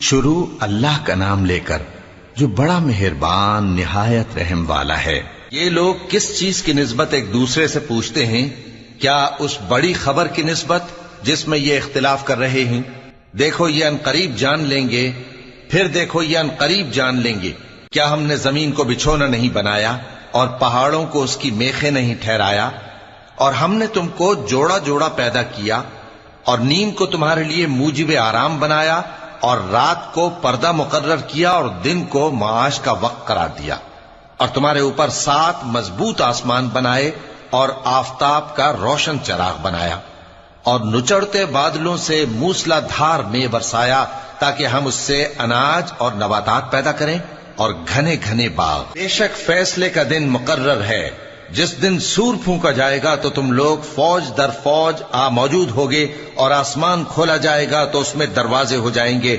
شروع اللہ کا نام لے کر جو بڑا مہربان نہایت رحم والا ہے۔ یہ لوگ کس چیز کی نسبت ایک دوسرے سے پوچھتے ہیں؟ کیا اس بڑی خبر کی نسبت جس میں یہ اختلاف کر رہے ہیں؟ دیکھو یہ انقریب جان لیں گے، پھر دیکھو یہ انقریب جان لیں گے۔ کیا ہم نے زمین کو بچھونا نہیں بنایا اور پہاڑوں کو اس کی میخیں نہیں ٹھہرایا؟ اور ہم نے تم کو جوڑا جوڑا پیدا کیا اور نیند کو تمہارے لیے موجب آرام بنایا اور رات کو پردہ مقرر کیا اور دن کو معاش کا وقت قرار دیا، اور تمہارے اوپر 7 مضبوط آسمان بنائے اور آفتاب کا روشن چراغ بنایا، اور نچڑتے بادلوں سے موسلا دھار میں برسایا تاکہ ہم اس سے اناج اور نباتات پیدا کریں اور گھنے گھنے باغ۔ بے شک فیصلے کا دن مقرر ہے، جس دن سور پھونکا جائے گا تو تم لوگ فوج در فوج موجود ہوگے، اور آسمان کھولا جائے گا تو اس میں دروازے ہو جائیں گے